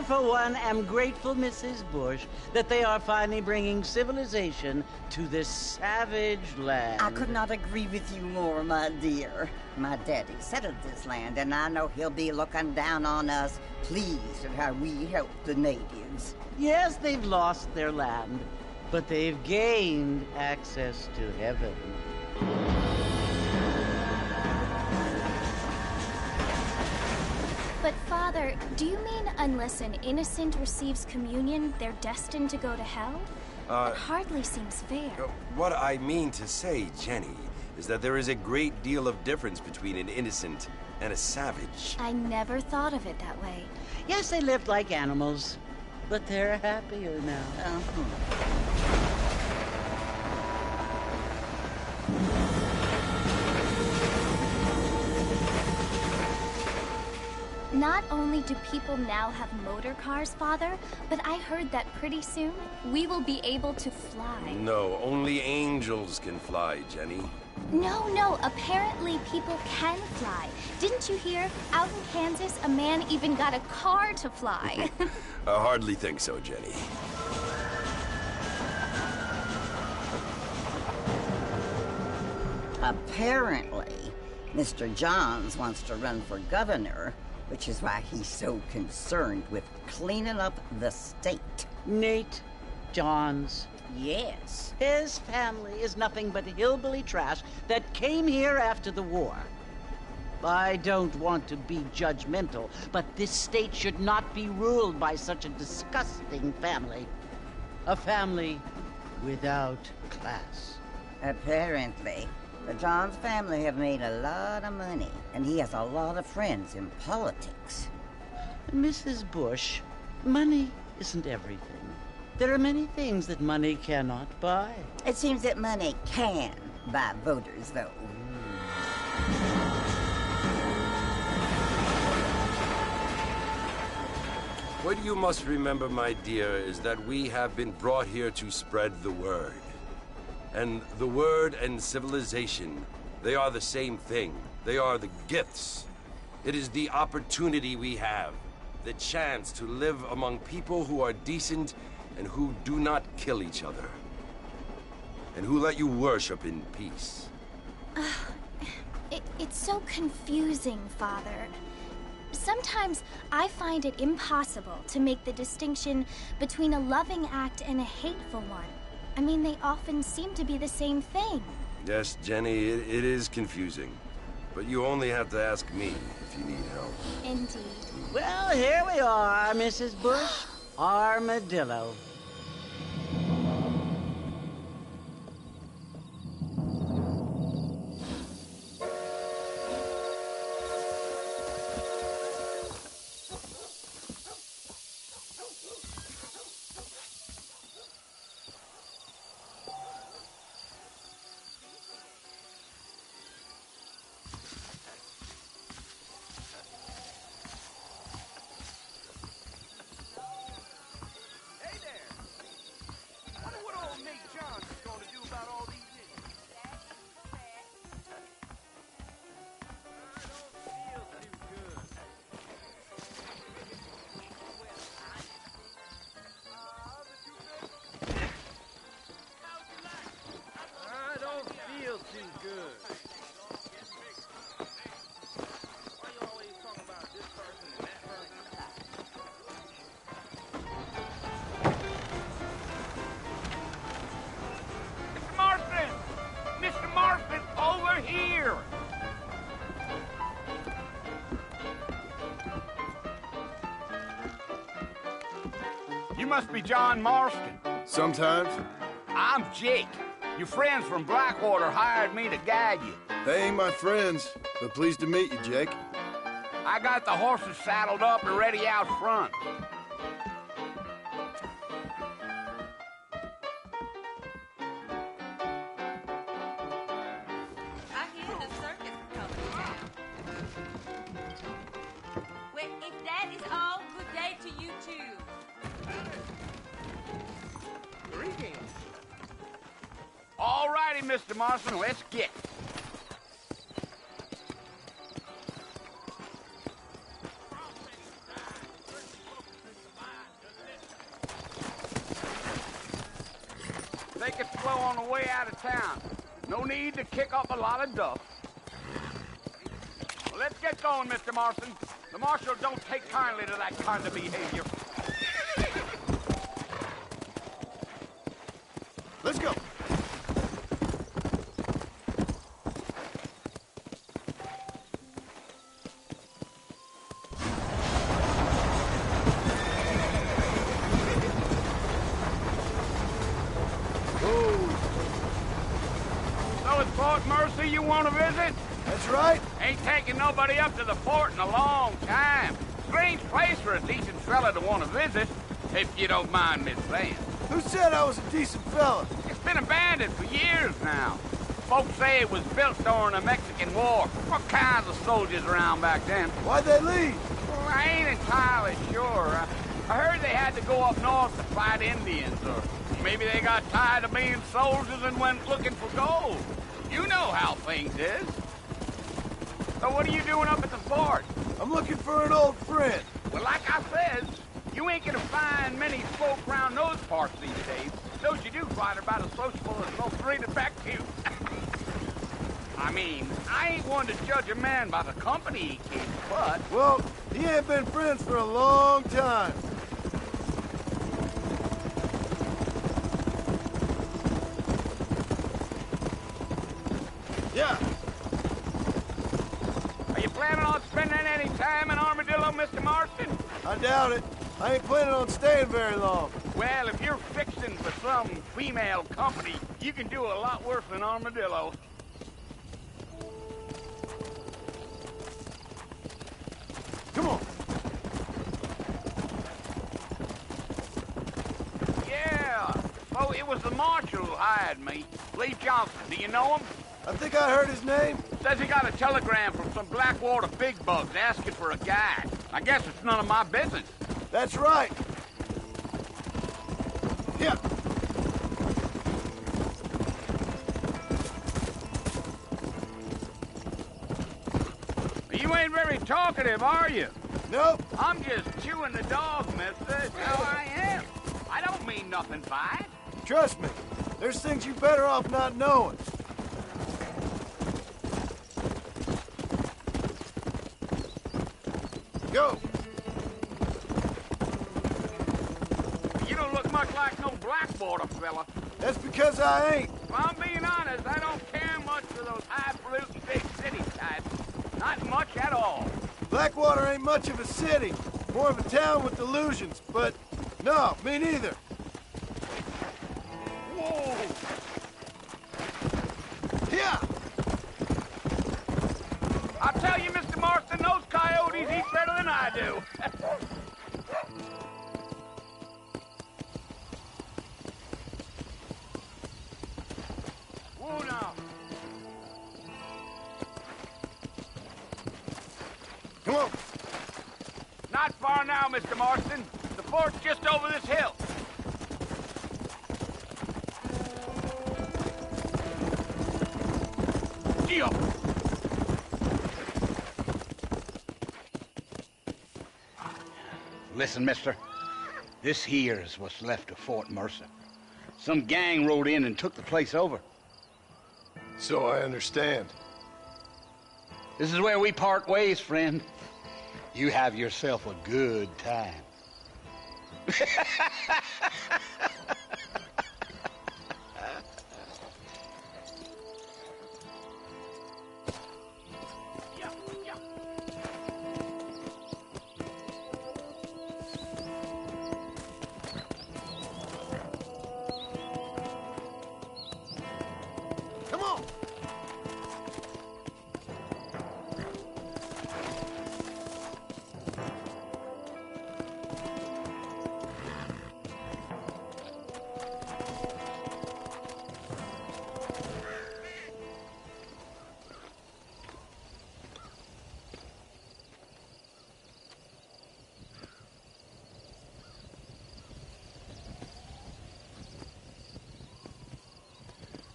I, for one, am grateful, Mrs. Bush, that they are finally bringing civilization to this savage land. I could not agree with you more, my dear. My daddy settled this land, and I know he'll be looking down on us, pleased at how we help the natives. Yes, they've lost their land, but they've gained access to heaven. But, Father, do you mean unless an innocent receives communion, they're destined to go to hell? That hardly seems fair. What I mean to say, Jenny, is that there is a great deal of difference between an innocent and a savage. I never thought of it that way. Yes, they lived like animals, but they're happier now. Not only do people now have motor cars, Father, but I heard that pretty soon we will be able to fly. No, only angels can fly, Jenny. No, apparently people can fly. Didn't you hear? Out in Kansas, a man even got a car to fly. I hardly think so, Jenny. Apparently, Mr. Johns wants to run for governor, which is why he's so concerned with cleaning up the state. Nate Johns. Yes. His family is nothing but hillbilly trash that came here after the war. I don't want to be judgmental, but this state should not be ruled by such a disgusting family. A family without class. Apparently. The Johns family have made a lot of money, and he has a lot of friends in politics. Mrs. Bush, money isn't everything. There are many things that money cannot buy. It seems that money can buy voters, though. What you must remember, my dear, is that we have been brought here to spread the word. And the word and civilization, they are the same thing. They are the gifts. It is the opportunity we have, the chance to live among people who are decent and who do not kill each other, and who let you worship in peace. It's so confusing, Father. Sometimes I find it impossible to make the distinction between a loving act and a hateful one. I mean, they often seem to be the same thing. Yes, Jenny, it is confusing. But you only have to ask me if you need help. Indeed. Well, here we are, Mrs. Bush. Armadillo. You must be John Marston. Sometimes. I'm Jake. Your friends from Blackwater hired me to guide you. They ain't my friends, but pleased to meet you, Jake. I got the horses saddled up and ready out front. I hear the circus is coming to town. Well, if that is all, good day to you too. Greetings. All righty, Mr. Marston, let's get. the way out of town. No need to kick up a lot of dust. Well, let's get going, Mr. Marston. The marshal don't take kindly to that kind of behavior. Let's go. So it's Fort Mercy you want to visit? That's right. Ain't taking nobody up to the fort in a long time. Strange place for a decent fella to want to visit, if you don't mind me saying. Who said I was a decent fella? It's been abandoned for years now. Folks say it was built during the Mexican War. What kinds of soldiers around back then? Why'd they leave? Well, I ain't entirely sure. I heard they had to go up north to fight Indians, or maybe they got tired of being soldiers and went looking for gold. You know how things is. So what are you doing up at the fort? I'm looking for an old friend. Well, like I said, you ain't gonna find many folk around those parts these days. Those you do find are about as sociable as they'll bring it back to you. I mean, I ain't one to judge a man by the company he keeps, but... Well, he ain't been friends for a long time. Yeah. Are you planning on spending any time in Armadillo, Mr. Marston? I doubt it. I ain't planning on staying very long. Well, if you're fixing for some female company, you can do a lot worse than Armadillo. Come on. Yeah. Oh, it was the marshal who hired me. Lee Johnson. Do you know him? I think I heard his name. Says he got a telegram from some Blackwater big bugs asking for a guide. I guess it's none of my business. That's right. Yeah. You ain't very talkative, are you? Nope. I'm just chewing the dog, mister. That's how I am. I don't mean nothing by it. Trust me. There's things you better off not knowing. Go. You don't look much like no Blackwater fella. That's because I ain't. If I'm being honest, I don't care much for those highfalutin big city types. Not much at all. Blackwater ain't much of a city. More of a town with delusions, but no, me neither. Whoa! Yeah. I tell you, Mr. Marston, those coyotes eat better than I do. Whoa, now. Come on. Not far now, Mr. Marston. The fort's just over this hill. Gee up. Listen, mister. This here is what's left of Fort Mercer. Some gang rode in and took the place over. So I understand. This is where we part ways, friend. You have yourself a good time. Come on.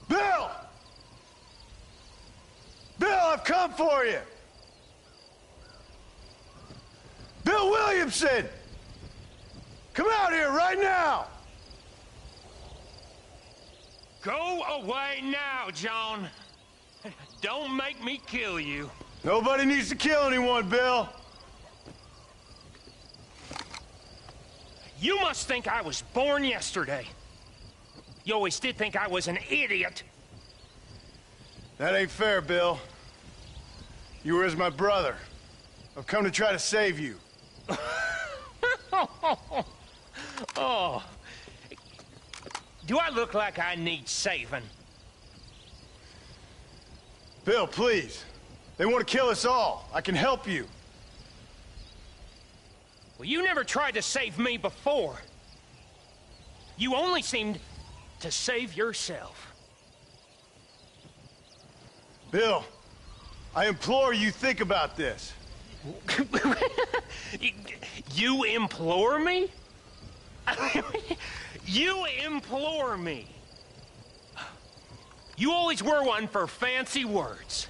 Bill! Bill, I've come for you! Bill Williamson! Come out here right now! Go away now, John. Don't make me kill you. Nobody needs to kill anyone, Bill. You must think I was born yesterday. You always did think I was an idiot. That ain't fair, Bill. You were as my brother. I've come to try to save you. Oh. Do I look like I need saving? Bill, please. They want to kill us all. I can help you. Well, you never tried to save me before. You only seemed to save yourself. Bill, I implore you think about this. You implore me? You implore me. You always were one for fancy words.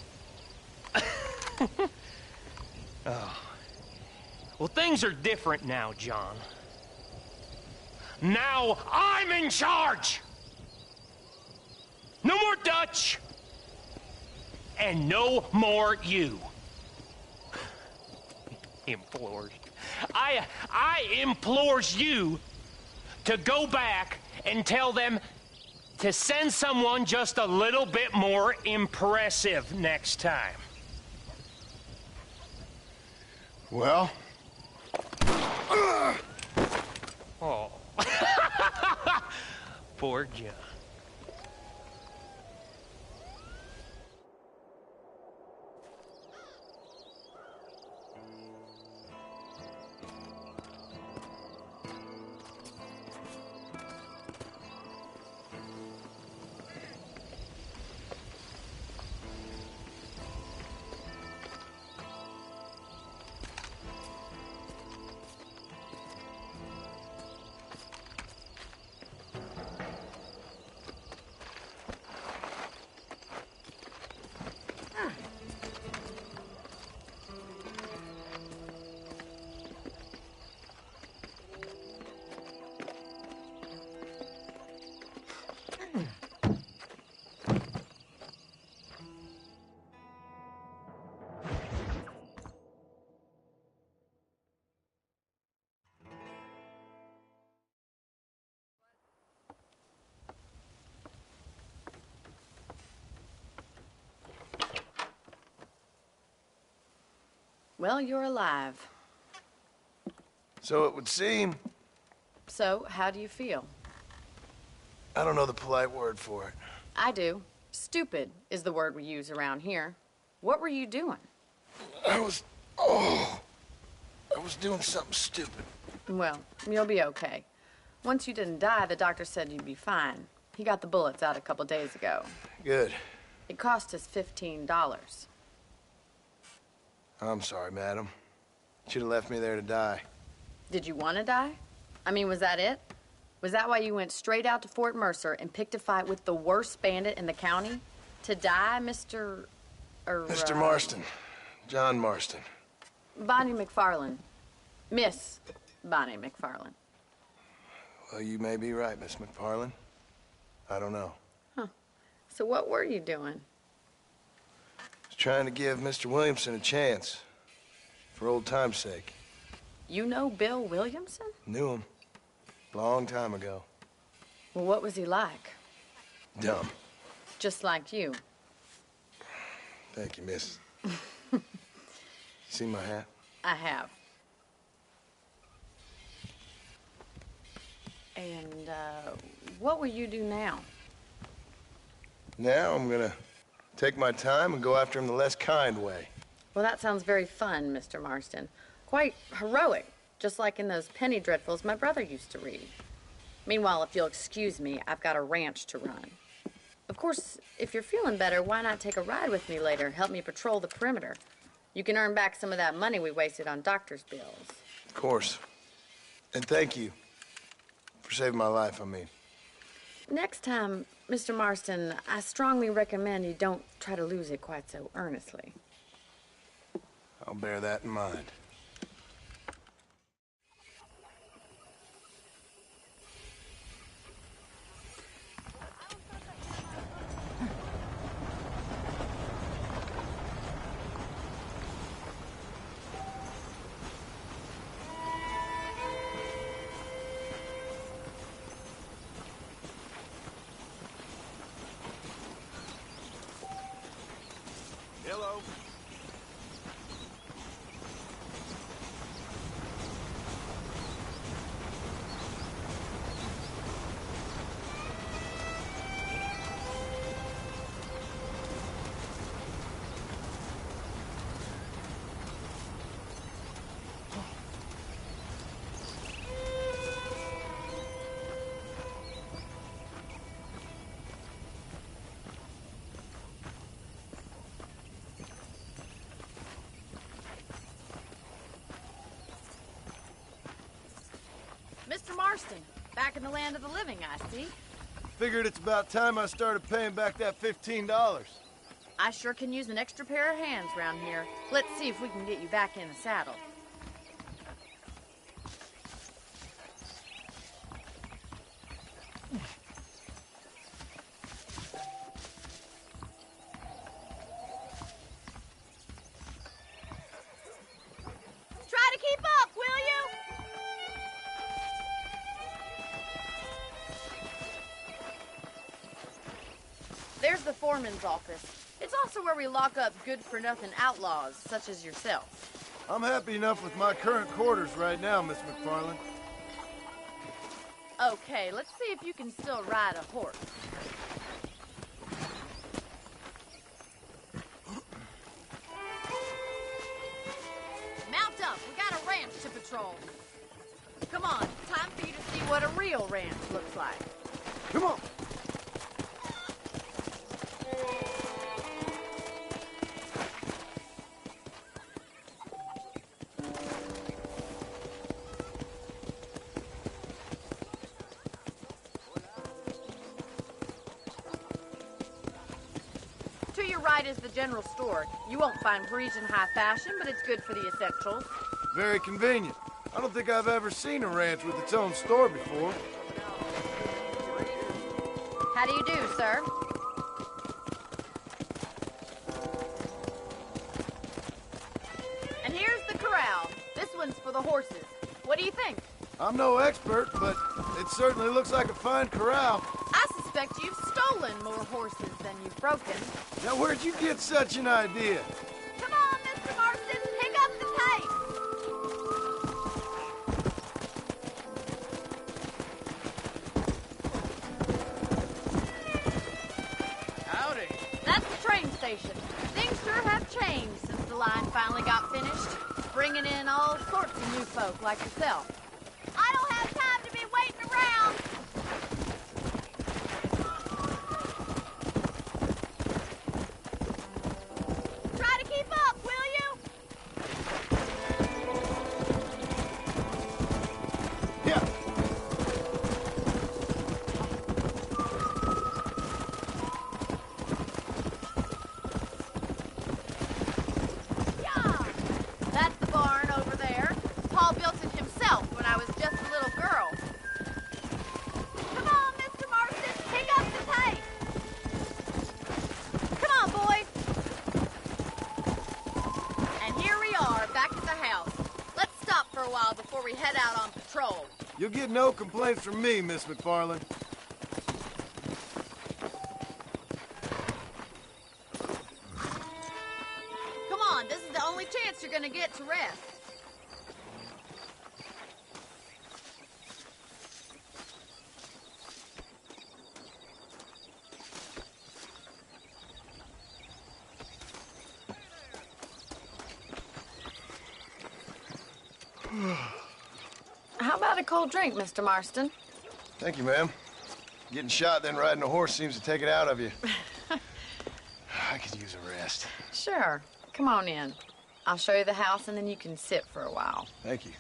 Oh. Well, things are different now, John. Now I'm in charge! No more Dutch! And no more you. Implores. I implores you to go back and tell them to send someone just a little bit more impressive next time. Well? Oh. Poor John. Well, you're alive. So it would seem. So, how do you feel? I don't know the polite word for it. I do. Stupid is the word we use around here. What were you doing? I was doing something stupid. Well, you'll be okay. Once you didn't die, the doctor said you'd be fine. He got the bullets out a couple days ago. Good. It cost us $15. I'm sorry, madam. Should have left me there to die. Did you want to die? I mean, was that it? Was that why you went straight out to Fort Mercer and picked a fight with the worst bandit in the county? To die, Mr. Mr. Marston. John Marston. Bonnie McFarland. Miss Bonnie McFarland. Well, you may be right, Miss McFarland. I don't know. Huh. So what were you doing? I was trying to give Mr. Williamson a chance. For old time's sake. You know Bill Williamson? Knew him. Long time ago. Well, what was he like? Dumb. Just like you. Thank you, miss. See my hat? I have. And, what will you do now? Now I'm gonna take my time and go after him the less kind way. Well, that sounds very fun, Mr. Marston. Quite heroic, just like in those penny dreadfuls my brother used to read. Meanwhile, if you'll excuse me, I've got a ranch to run. Of course, if you're feeling better, why not take a ride with me later? Help me patrol the perimeter. You can earn back some of that money we wasted on doctor's bills. Of course. And thank you for saving my life, I mean. Next time, Mr. Marston, I strongly recommend you don't try to lose it quite so earnestly. I'll bear that in mind. Marston. Back in the land of the living, I see. Figured it's about time I started paying back that $15. I sure can use an extra pair of hands around here. Let's see if we can get you back in the saddle. Try to keep up, will you? There's the foreman's office. It's also where we lock up good-for-nothing outlaws, such as yourself. I'm happy enough with my current quarters right now, Miss McFarland. Okay, let's see if you can still ride a horse. Mount up, we got a ranch to patrol. Come on, time for you to see what a real ranch looks like. Come on. To your right is the general store. You won't find Parisian high fashion, but it's good for the essentials. Very convenient. I don't think I've ever seen a ranch with its own store before. How do you do, sir? And here's the corral. This one's for the horses. What do you think? I'm no expert, but it certainly looks like a fine corral. I suspect you've stolen more horses than you've broken. Now, where'd you get such an idea? Come on, Mr. Marston, pick up the pace. Howdy. That's the train station. Things sure have changed since the line finally got finished, bringing in all sorts of new folk like yourself. I don't have time to be waiting around. Try to keep up, will you? Yeah. Yeah. That's the barn over there. Paul built it himself when I was just a little girl. Come on, Mr. Marston, pick up the pace. Come on, boys. And here we are, back at the house. Let's stop for a while before we head out on patrol. You'll get no complaints from me, Miss McFarland. Come on, this is the only chance you're gonna get to rest. How about a cold drink, Mr. Marston? Thank you, ma'am. Getting shot, then riding a horse seems to take it out of you. I could use a rest. Sure. Come on in. I'll show you the house, and then you can sit for a while. Thank you.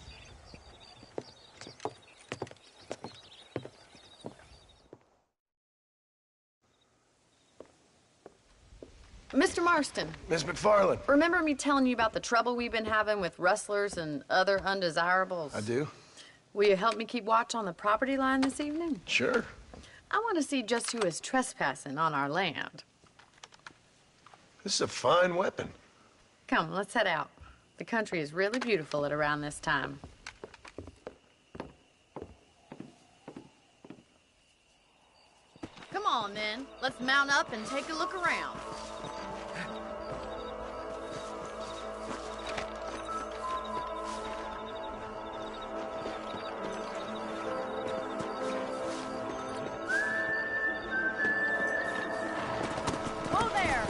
Mr. Marston, Miss McFarland. remember me telling you about the trouble we've been having with rustlers and other undesirables? I do? Will you help me keep watch on the property line this evening? Sure. I want to see just who is trespassing on our land. This is a fine weapon. Come, let's head out. The country is really beautiful at around this time. Come on, then. Let's mount up and take a look around. Whoa there!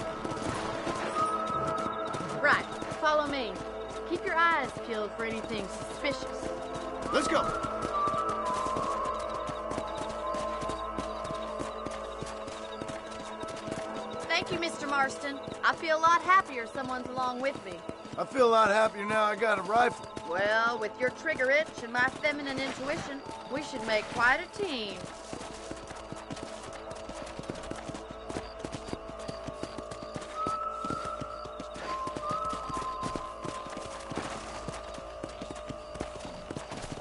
Right, follow me. Keep your eyes peeled for anything suspicious. Let's go. Thank you, Mr. Marston. I feel a lot happier someone's along with me. I feel a lot happier now I got a rifle. Well, with your trigger itch and my feminine intuition, we should make quite a team.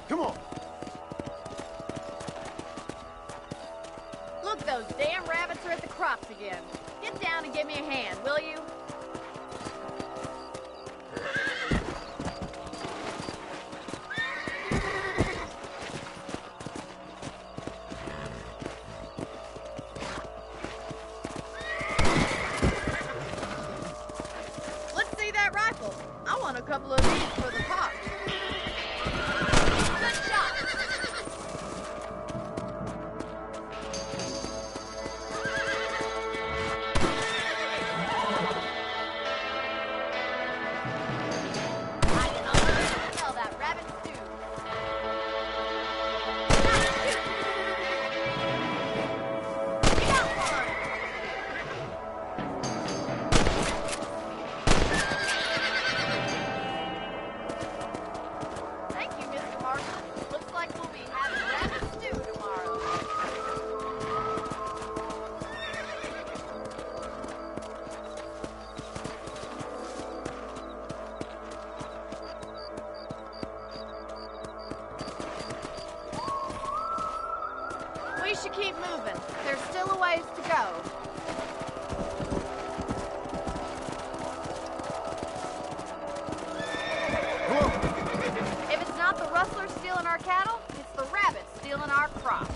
Come on. Look, those damn rabbits are at the crops again. Get down and give me a hand, will you? Let's see that rifle. I want a couple of these for the pot. Good shot. I can already smell that rabbit stew. Get out, Mark. Thank you, Mr. Marshall. Looks like we'll be having rabbit stew tomorrow. We should keep moving. There's still a ways to go. Come on. If it's not the rustlers stealing our cattle, it's the rabbits stealing our crops.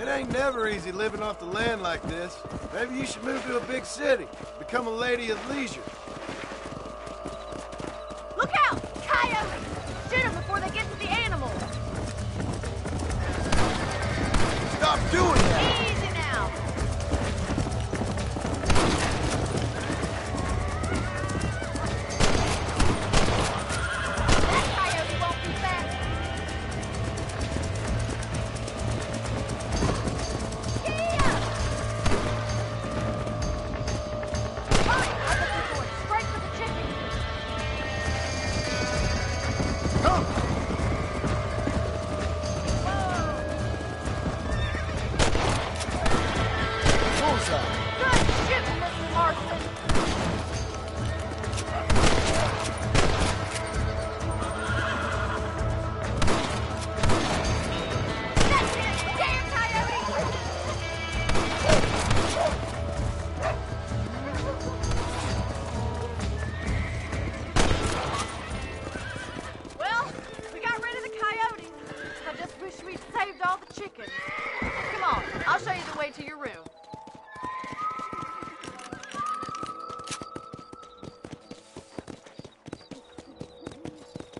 It ain't never easy living off the land like this. Maybe you should move to a big city. Become a lady of leisure. Look out! Coyotes! Shoot them before they get to the animals. Stop doing that! Easy now. That coyote won't be back. Yeah! Fine, I bet they're going straight for the chicken. Come! Bullseye! Good shooting, Mr. Marston. That's it! Damn coyote! Well, we got rid of the coyotes. I just wish we'd saved all the chickens. Come on, I'll show you the way to your room.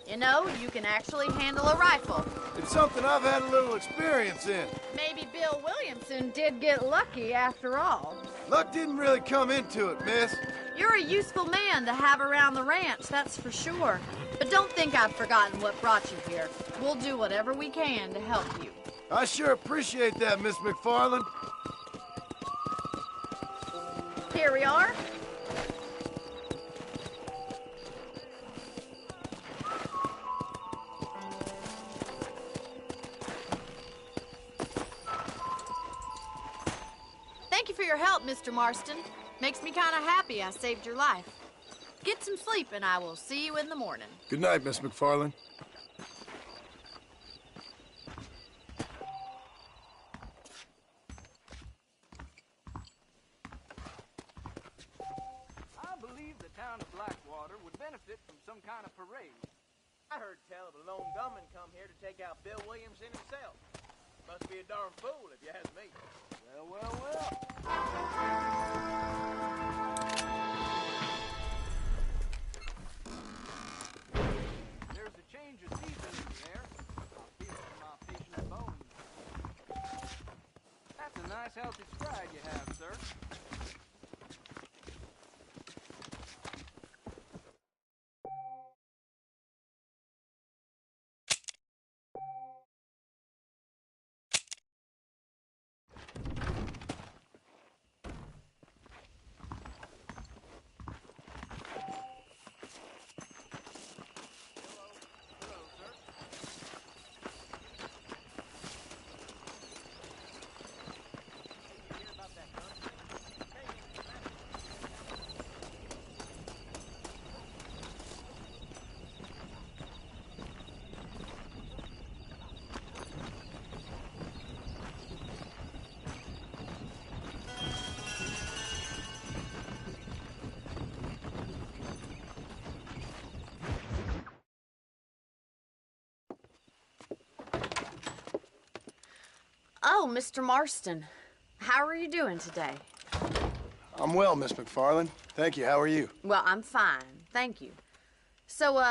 You know, you can actually handle a rifle. It's something I've had a little experience in. Maybe Bill Williamson did get lucky after all. Luck didn't really come into it, miss. You're a useful man to have around the ranch, that's for sure. But don't think I've forgotten what brought you here. We'll do whatever we can to help you. I sure appreciate that, Miss McFarland. Here we are. Thank you for your help, Mr. Marston. Makes me kind of happy I saved your life. Get some sleep and I will see you in the morning. Good night, Miss McFarland. I believe the town of Blackwater would benefit from some kind of parade. I heard tell of a lone gunman come here to take out Bill Williamson himself. Must be a darn fool if you ask me. Well, well, well. There's a change of season in the air. I feel it in my patient's bones. That's a nice healthy stride you have, sir. Hello, Oh, Mr. Marston. How are you doing today? I'm well, Miss McFarland. Thank you. How are you? Well, I'm fine. Thank you. So,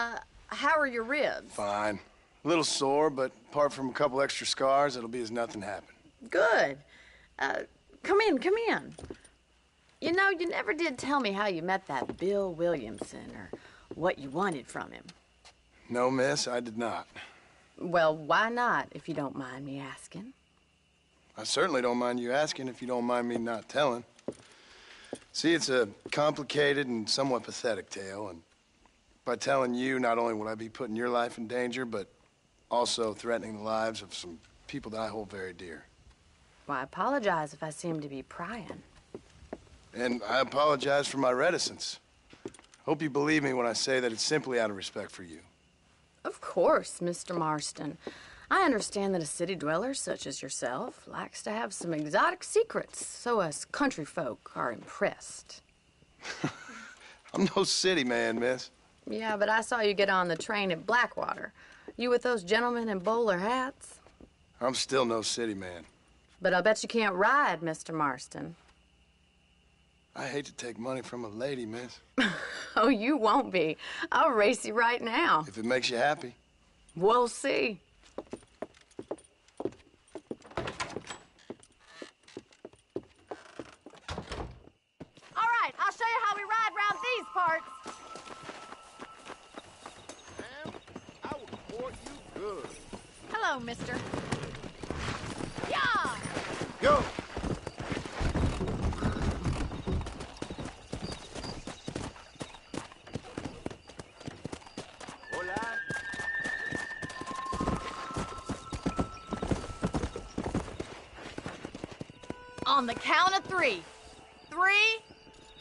how are your ribs? Fine. A little sore, but apart from a couple extra scars, it'll be as nothing happened. Good. Come in, come in. You know, you never did tell me how you met that Bill Williamson or what you wanted from him. No, miss, I did not. Well, why not, if you don't mind me asking? I certainly don't mind you asking if you don't mind me not telling. See, it's a complicated and somewhat pathetic tale, and by telling you, not only would I be putting your life in danger, but also threatening the lives of some people that I hold very dear. Well, I apologize if I seem to be prying. And I apologize for my reticence. Hope you believe me when I say that it's simply out of respect for you. Of course, Mr. Marston. I understand that a city dweller such as yourself likes to have some exotic secrets, so us country folk are impressed. I'm no city man, miss. Yeah, but I saw you get on the train at Blackwater. You with those gentlemen in bowler hats? I'm still no city man. But I bet you can't ride, Mr. Marston. I hate to take money from a lady, miss. Oh, you won't be. I'll race you right now. If it makes you happy. We'll see. All right, I'll show you how we ride round these parts. Ma'am, I will court you good. Hello, mister. Yeah! Go! Hola. On the count of 3. 3,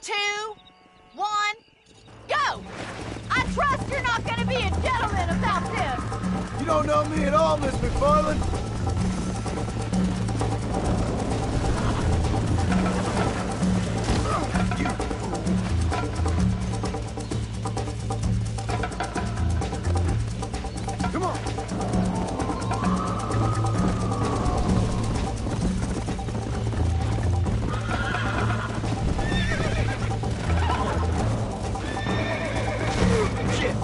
2, 1, go! I trust you're not gonna be a gentleman about this. You don't know me at all, Miss McFarland. Come on. Shit.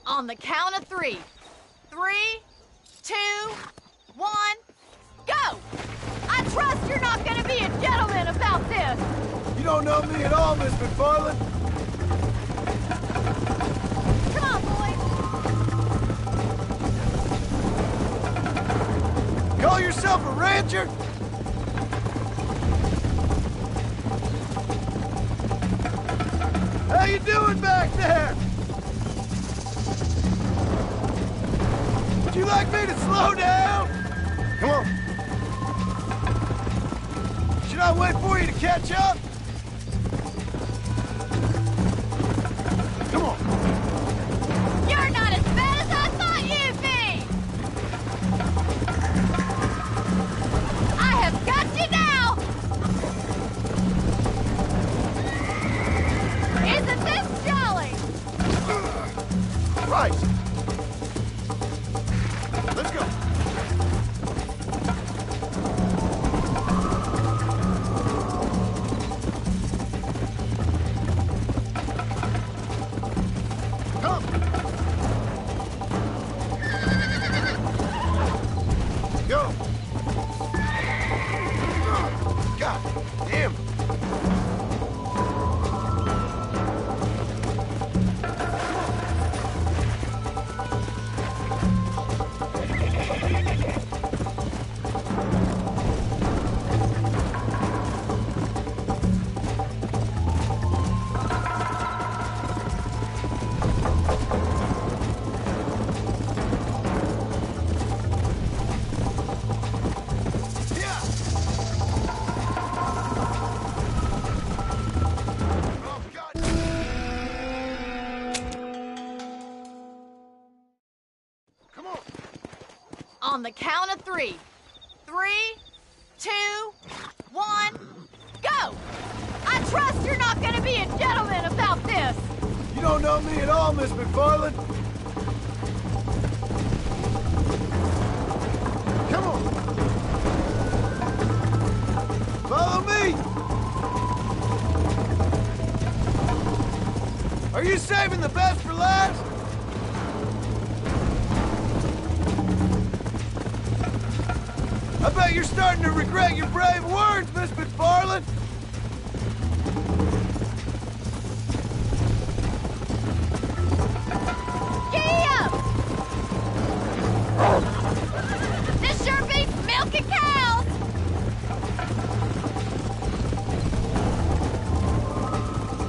On the count of 3. 3, 2, 1, go! I trust you're not gonna be a gentleman about this. You don't know me at all, Miss McFarland. Come on, boys. Call yourself a rancher? How you doing back there? Would you like me to slow down? Come on. Should I wait for you to catch up? Come on. You're not as bad as I thought you'd be! the count of 3. 3, 2, 1, go! I trust you're not gonna be a gentleman about this! You don't know me at all, Miss McFarland. Come on. Follow me! Are you saving the best for last? I bet you're starting to regret your brave words, Miss McFarland! Giddy up! This sure beats milking cows!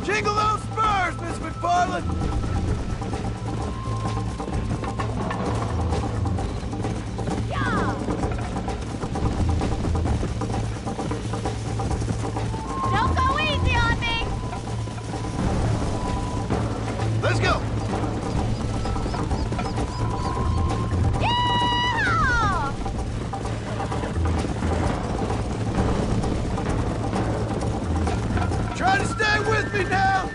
Jingle those spurs, Miss McFarland! Yeah! Don't go easy on me! Let's go! Yeah! Try to stay with me now!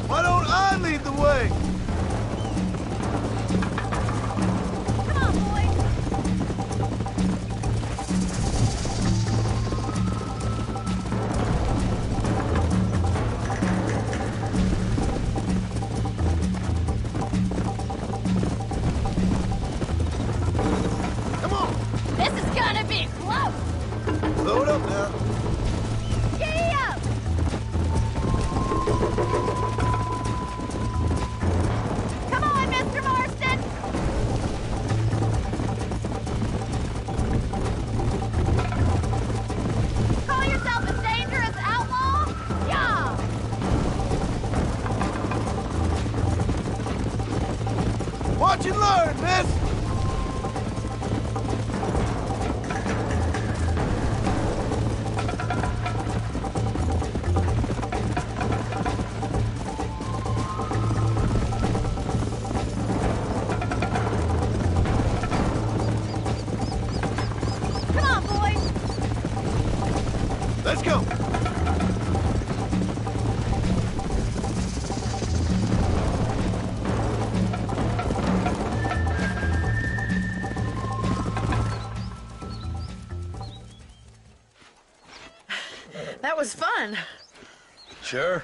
Why don't I lead the way? Come on, boys! Come on! This is gonna be close! Load up now. Giddy up! Come on, Mr. Marston! Call yourself a dangerous outlaw? Yeah! Watch and learn, miss! Come on, boys! Let's go! That was fun. Sure.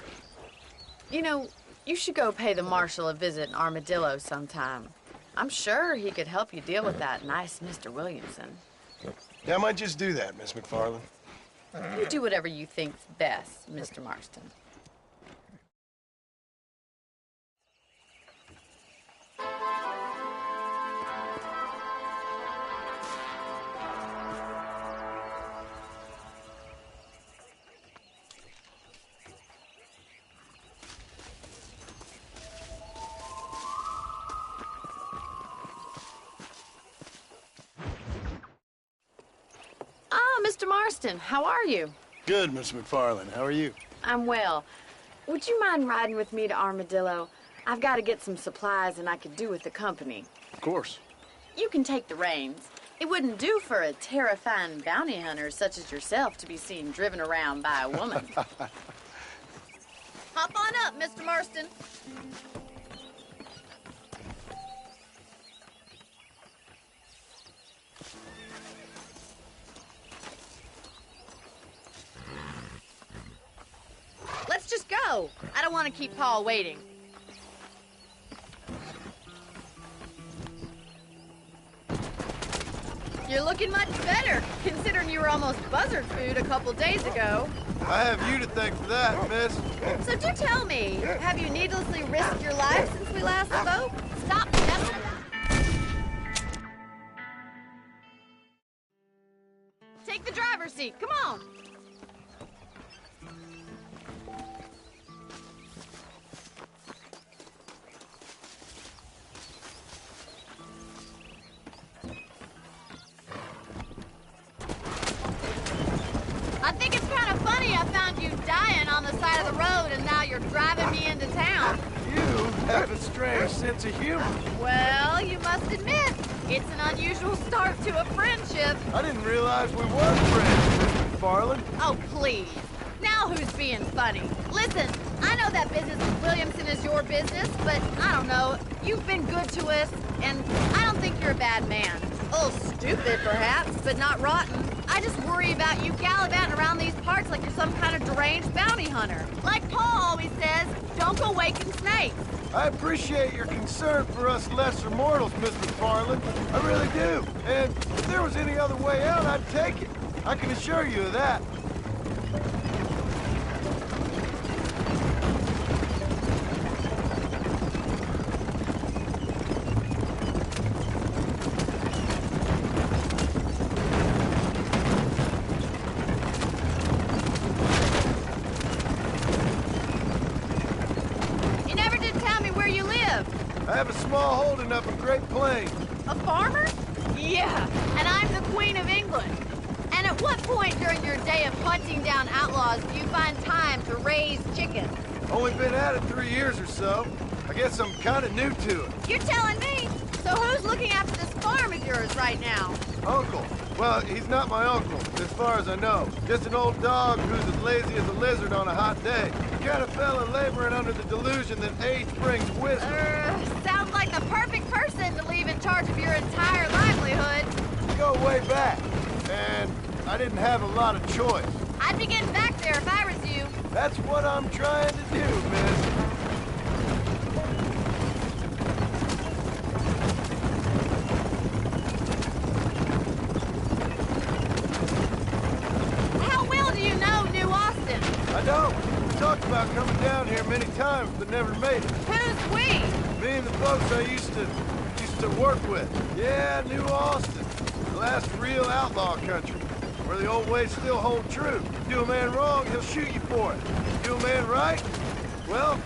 You know, you should go pay the marshal a visit in Armadillo sometime. I'm sure he could help you deal with that nice Mr. Williamson. Yeah, I might just do that, Miss McFarland. You do whatever you think's best, Mr. Marston. Ah, Mr. Marston, how are you? Good, Miss McFarland. How are you? I'm well. Would you mind riding with me to Armadillo? I've got to get some supplies and I could do with the company. Of course. You can take the reins. It wouldn't do for a terrifying bounty hunter such as yourself to be seen driven around by a woman. Hop on up, Mr. Marston. Let's just go. I don't want to keep Paul waiting. You're looking much better, considering you were almost buzzard food a couple days ago. I have you to thank for that, miss. So do tell me, have you needlessly risked your life since we last spoke? Stop, devil! Take the driver's seat, come on! I think it's kind of funny I found you dying on the side of the road and now you're driving me into town. You have a strange sense of humor. Well, you must admit, it's an unusual start to a friendship. I didn't realize we were friends, Mr. McFarland. Oh, please. Now who's being funny? Listen, I know that business with Williamson is your business, but I don't know. You've been good to us, and I don't think you're a bad man. A little stupid, perhaps, but not rotten. I just worry about you gallivanting around these parts like you're some kind of deranged bounty hunter. Like Paul always says, don't go waking snakes. I appreciate your concern for us lesser mortals, Mr. McFarland. I really do. And if there was any other way out, I'd take it. I can assure you of that. I have a small holding up in Great Plains. A farmer? Yeah, and I'm the Queen of England. And at what point during your day of hunting down outlaws do you find time to raise chickens? Only been at it 3 years or so. I guess I'm kind of new to it. You're telling me? So who's looking after this farm of yours right now? Uncle. Well, he's not my uncle, as far as I know. Just an old dog who's as lazy as a lizard on a hot day. The kind of fella laboring under the delusion that age brings wisdom. Sounds like the perfect person to leave in charge of your entire livelihood. We go way back, and I didn't have a lot of choice. I'd be getting back there if I was you. That's what I'm trying to do, miss. I don't. We talked about coming down here many times, but never made it. Who's we? Me and the folks I used to work with. Yeah, New Austin. The last real outlaw country, where the old ways still hold true. Do a man wrong, he'll shoot you for it. Do a man right, well,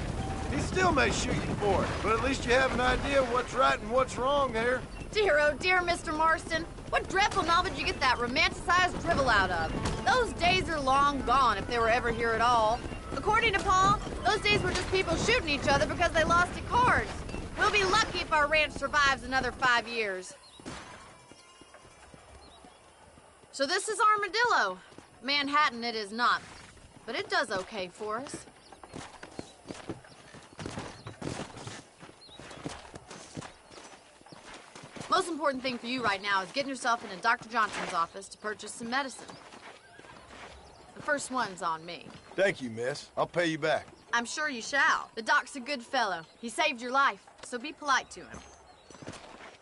he still may shoot you for it. But at least you have an idea of what's right and what's wrong there. Dear, oh dear, Mr. Marston. What dreadful novel did you get that romanticized drivel out of? Those days are long gone, if they were ever here at all. According to Paul, those days were just people shooting each other because they lost at cards. We'll be lucky if our ranch survives another 5 years. So this is Armadillo. Manhattan it is not, but it does okay for us. Most important thing for you right now is getting yourself into Dr. Johnson's office to purchase some medicine. The first one's on me. Thank you, miss. I'll pay you back. I'm sure you shall. The doc's a good fellow. He saved your life, so be polite to him.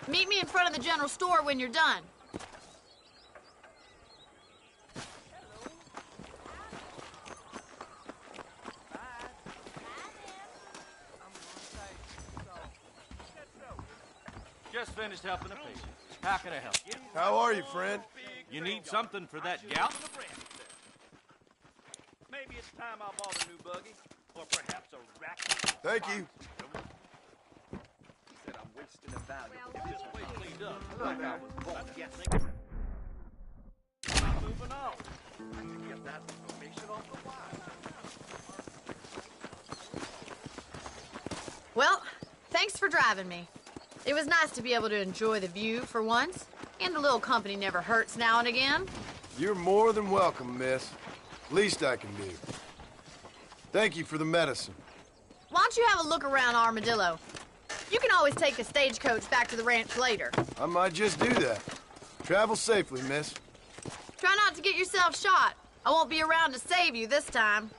Meet me in front of the general store when you're done. Just finished helping a patient. How can I help you? How are you, friend? You need something for that gout? Maybe it's time I bought a new buggy, or perhaps a rack. Thank you. He said I'm wasting a value. This way cleaned up, like I was born guessing. I'm moving on. I can get that information off the wire. Well, thanks for driving me. It was nice to be able to enjoy the view for once, and a little company never hurts now and again. You're more than welcome, miss. Least I can do. Thank you for the medicine. Why don't you have a look around Armadillo? You can always take a stagecoach back to the ranch later. I might just do that. Travel safely, miss. Try not to get yourself shot. I won't be around to save you this time.